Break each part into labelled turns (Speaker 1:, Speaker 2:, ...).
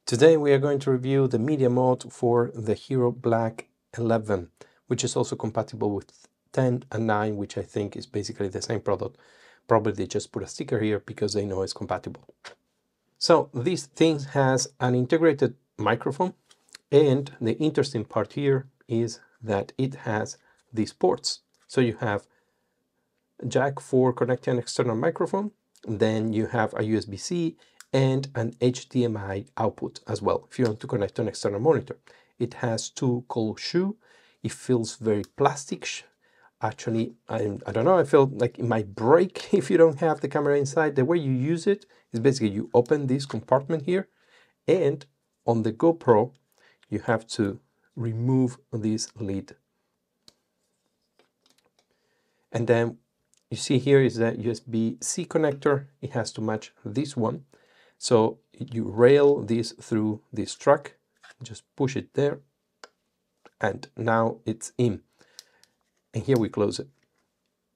Speaker 1: Today we are going to review the media mode for the Hero Black 11, which is also compatible with 10 and 9, which I think is basically the same product. Probably they just put a sticker here because they know it's compatible. So this thing has an integrated microphone, and the interesting part here is that it has these ports. So you have jack for connecting an external microphone, then you have a USB-C and an HDMI output as well if you want to connect to an external monitor. It has two cold shoe. It feels very plastic. Actually, I don't know, I feel like it might break if you don't have the camera inside. The way you use it is basically you open this compartment here, and on the GoPro you have to remove this lid. And then you see here is that USB-C connector. It has to match this one. So you rail this through this track, just push it there, and now it's in. And here we close it.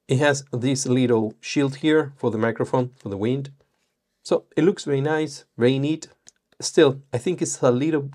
Speaker 1: It has this little shield here for the microphone, for the wind. So it looks very nice, very neat. Still, I think it's a little,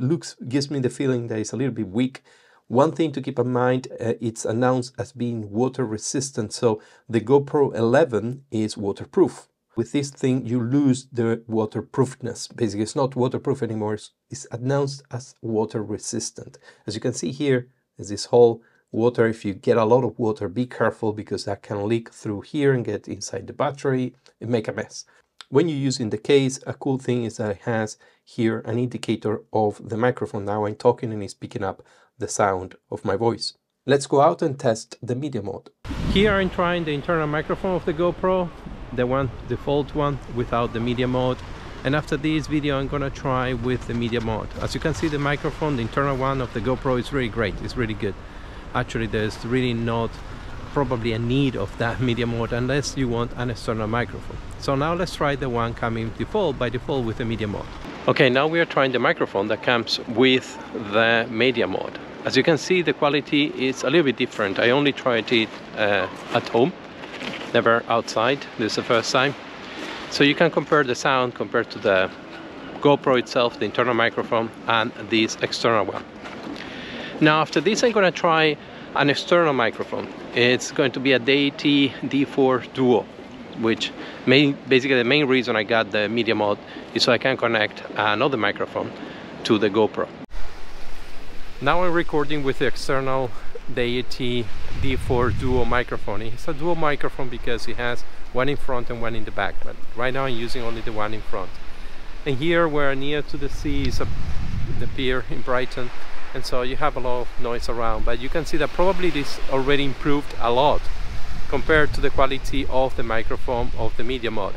Speaker 1: gives me the feeling that it's a little bit weak. One thing to keep in mind, it's announced as being water resistant. So the GoPro 11 is waterproof. With this thing, you lose the waterproofness. Basically, it's not waterproof anymore. It's announced as water resistant. As you can see here, there's this whole water. If you get a lot of water, be careful because that can leak through here and get inside the battery and make a mess. When you're using the case, a cool thing is that it has here an indicator of the microphone. Now I'm talking and it's picking up the sound of my voice. Let's go out and test the media mode. Here I'm trying the internal microphone of the GoPro, the default one without the media mode. And after this video I'm gonna try with the media mode. As you can see, the microphone, the internal one of the GoPro, is really great. It's really good. Actually, there's really not probably a need of that media mode unless you want an external microphone. So now let's try the one coming by default with the media mode. Okay, now we are trying the microphone that comes with the media mode. As you can see, the quality is a little bit different. I only tried it at home, never outside. This is the first time. So you can compare the sound compared to the GoPro itself, the internal microphone, and this external one. Now after this I'm going to try an external microphone. It's going to be a Deity D4 Duo, which basically the main reason I got the media mode is so I can connect another microphone to the GoPro. Now I'm recording with the external Deity D4 Duo microphone. It's a dual microphone because it has one in front and one in the back, but right now I'm using only the one in front. And here we're near to the sea, is the pier in Brighton, and so you have a lot of noise around, but you can see that probably this already improved a lot compared to the quality of the microphone of the media mode,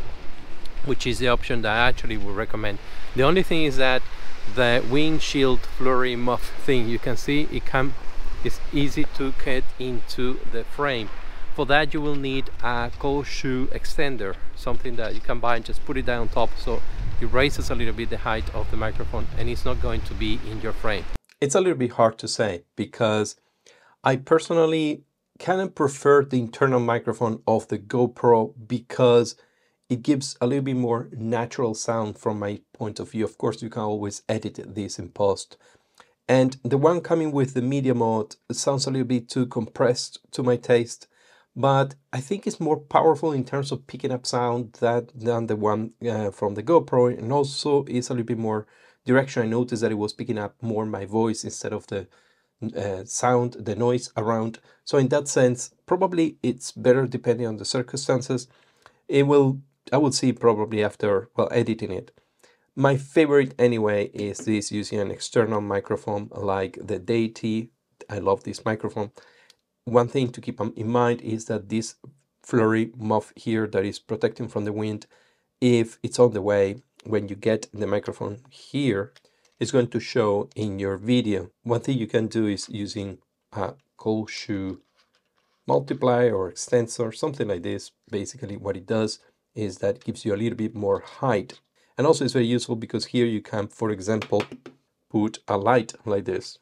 Speaker 1: which is the option that I actually would recommend. The only thing is that the windshield flurry muff thing, you can see it's easy to get into the frame. For that you will need a cold shoe extender, something that you can buy and just put it down on top, so it raises a little bit the height of the microphone and it's not going to be in your frame. It's a little bit hard to say because I personally kind of prefer the internal microphone of the GoPro because it gives a little bit more natural sound from my point of view. Of course, you can always edit this in post. And the one coming with the media mode sounds a little bit too compressed to my taste, but I think it's more powerful in terms of picking up sound than the one from the GoPro, and also it's a little bit more direction. I noticed that it was picking up more my voice instead of the sound, the noise around. So in that sense, probably it's better depending on the circumstances. I will see probably after, well, editing it. My favorite anyway is this using an external microphone like the Deity. I love this microphone. One thing to keep in mind is that this flurry muff here that is protecting from the wind, if it's on the way, when you get the microphone here, it's going to show in your video. One thing you can do is using a cold shoe multiplier or extensor, something like this. Basically what it does is that it gives you a little bit more height. And also it's very useful because here you can, for example, put a light like this.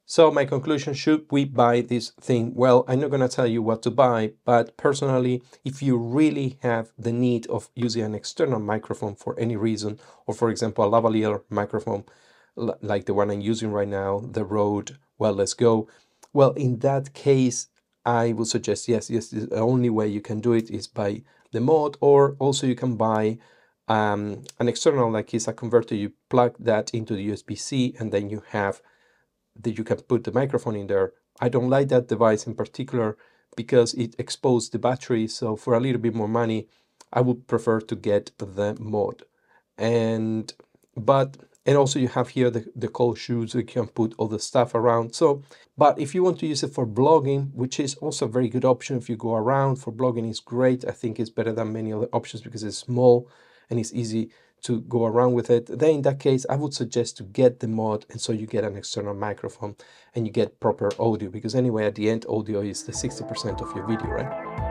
Speaker 1: So my conclusion, should we buy this thing? Well, I'm not going to tell you what to buy, but personally, if you really have the need of using an external microphone for any reason, or for example, a lavalier microphone, like the one I'm using right now, the RØDE, well, let's go. Well, in that case, I would suggest, yes, the only way you can do it is by the mod, or also you can buy an external, like it's a converter, you plug that into the USB-C, and then you have that you can put the microphone in there. I don't like that device in particular because it exposed the battery, so for a little bit more money, I would prefer to get the mod. And also you have here the cold shoes, so you can put all the stuff around. So, but if you want to use it for blogging, which is also a very good option if you go around, for blogging is great. I think it's better than many other options because it's small and it's easy to go around with it. Then in that case, I would suggest to get the mod, and so you get an external microphone and you get proper audio, because anyway, at the end, audio is the 60% of your video, right?